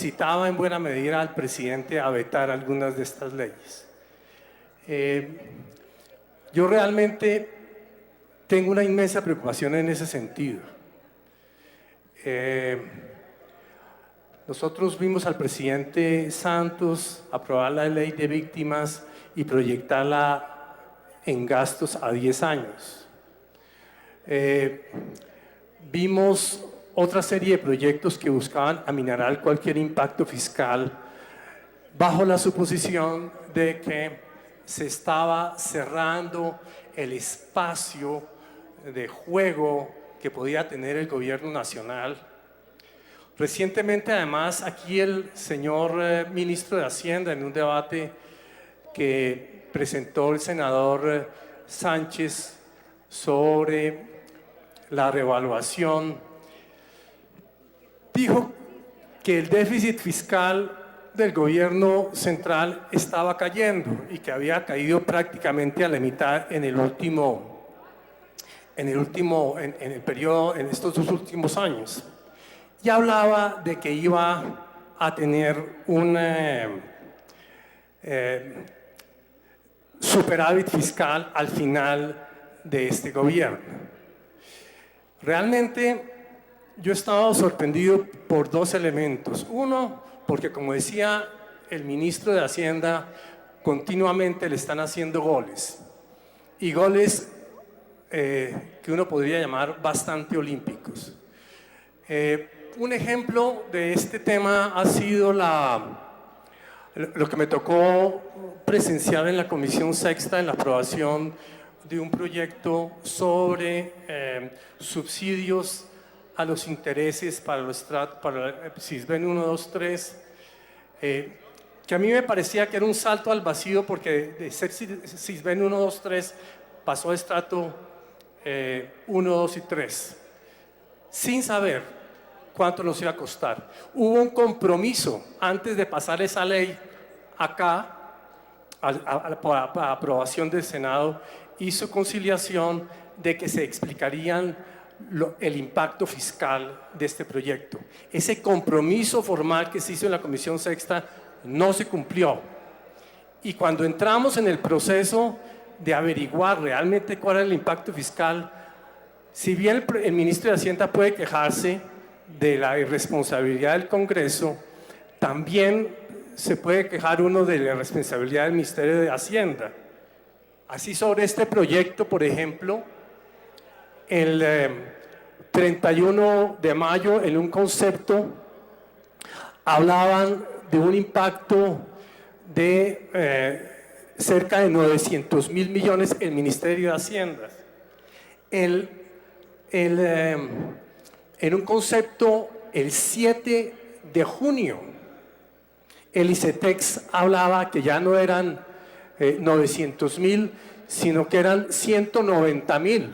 incitaba en buena medida al presidente a vetar algunas de estas leyes. Yo realmente tengo una inmensa preocupación en ese sentido. Nosotros vimos al presidente Santos aprobar la ley de víctimas y proyectarla en gastos a 10 años. Vimos otra serie de proyectos que buscaban aminorar cualquier impacto fiscal bajo la suposición de que se estaba cerrando el espacio de juego que podía tener el gobierno nacional. Recientemente, además, aquí el señor ministro de Hacienda, en un debate que presentó el senador Sánchez sobre la revaluación, dijo que el déficit fiscal del gobierno central estaba cayendo y que había caído prácticamente a la mitad en el periodo, en estos 2 últimos años. Y hablaba de que iba a tener un superávit fiscal al final de este gobierno. Realmente yo estaba sorprendido por 2 elementos. Uno, porque como decía el ministro de Hacienda, continuamente le están haciendo goles. Y goles que uno podría llamar bastante olímpicos. Un ejemplo de este tema ha sido lo que me tocó presenciar en la Comisión Sexta en la aprobación de un proyecto sobre subsidios a los intereses para el Sisbén 1, 2, 3, que a mí me parecía que era un salto al vacío porque de ser Sisbén 1, 2, 3 pasó a estrato 1, 2 y 3, sin saber cuánto nos iba a costar. Hubo un compromiso antes de pasar esa ley acá, a aprobación del Senado, y su conciliación de que se explicarían el impacto fiscal de este proyecto. Ese compromiso formal que se hizo en la Comisión Sexta no se cumplió. Y cuando entramos en el proceso de averiguar realmente cuál era el impacto fiscal, si bien el ministro de Hacienda puede quejarse de la irresponsabilidad del Congreso, también se puede quejar uno de la responsabilidad del Ministerio de Hacienda. Así sobre este proyecto, por ejemplo, el 31 de mayo, en un concepto, hablaban de un impacto de cerca de 900.000 millones el Ministerio de Hacienda. En un concepto, el 7 de junio, el ICETEX hablaba que ya no eran 900.000, sino que eran 190.000.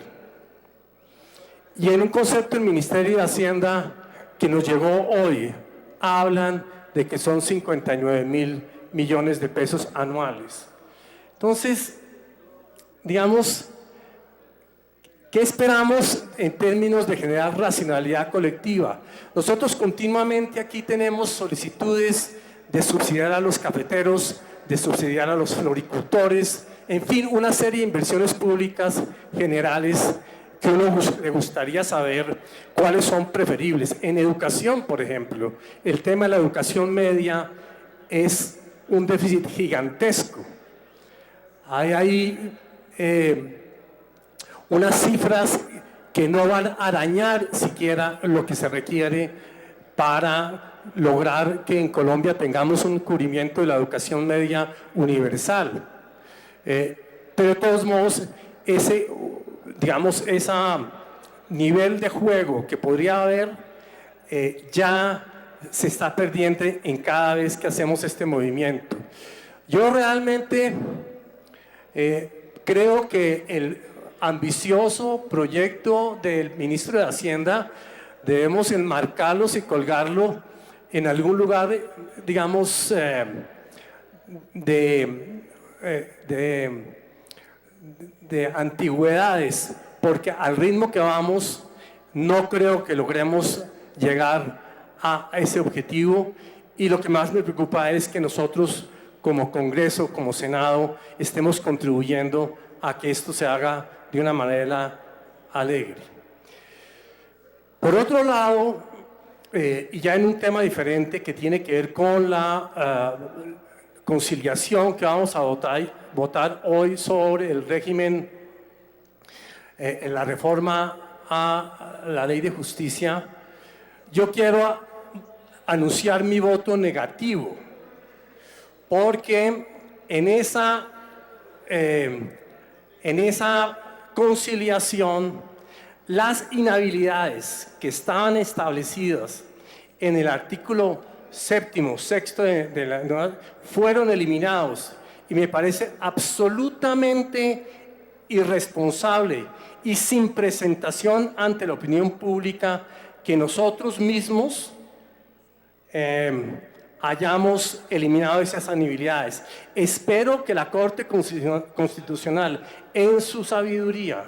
Y en un concepto del Ministerio de Hacienda que nos llegó hoy, hablan de que son 59.000 millones de pesos anuales. Entonces, digamos, ¿qué esperamos en términos de generar racionalidad colectiva? Nosotros continuamente aquí tenemos solicitudes de subsidiar a los cafeteros, de subsidiar a los floricultores, en fin, una serie de inversiones públicas generales que uno le gustaría saber cuáles son preferibles. En educación, por ejemplo, el tema de la educación media es un déficit gigantesco. Hay ahí unas cifras que no van a arañar siquiera lo que se requiere para lograr que en Colombia tengamos un cubrimiento de la educación media universal. Pero de todos modos, ese nivel de juego que podría haber ya se está perdiendo en cada vez que hacemos este movimiento. Yo realmente creo que el ambicioso proyecto del ministro de Hacienda debemos enmarcarlos y colgarlo en algún lugar, digamos, de antigüedades, porque al ritmo que vamos no creo que logremos llegar a ese objetivo, y lo que más me preocupa es que nosotros como Congreso, como Senado, estemos contribuyendo a que esto se haga de una manera alegre. Por otro lado, y ya en un tema diferente que tiene que ver con la conciliación que vamos a votar hoy sobre el régimen, la reforma a la ley de justicia, yo quiero anunciar mi voto negativo, porque en esa conciliación las inhabilidades que estaban establecidas en el artículo séptimo, sexto de la fueron eliminados, y me parece absolutamente irresponsable y sin presentación ante la opinión pública que nosotros mismos hayamos eliminado esas inhabilidades. Espero que la Corte Constitucional, en su sabiduría,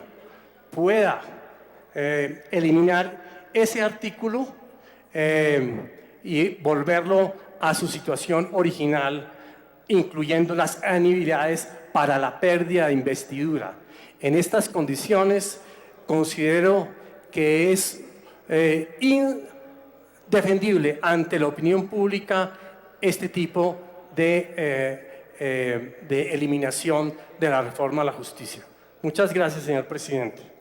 pueda eliminar ese artículo y volverlo a su situación original, incluyendo las inhabilidades para la pérdida de investidura. En estas condiciones, considero que es indefendible ante la opinión pública este tipo de eliminación de la reforma a la justicia. Muchas gracias, señor presidente.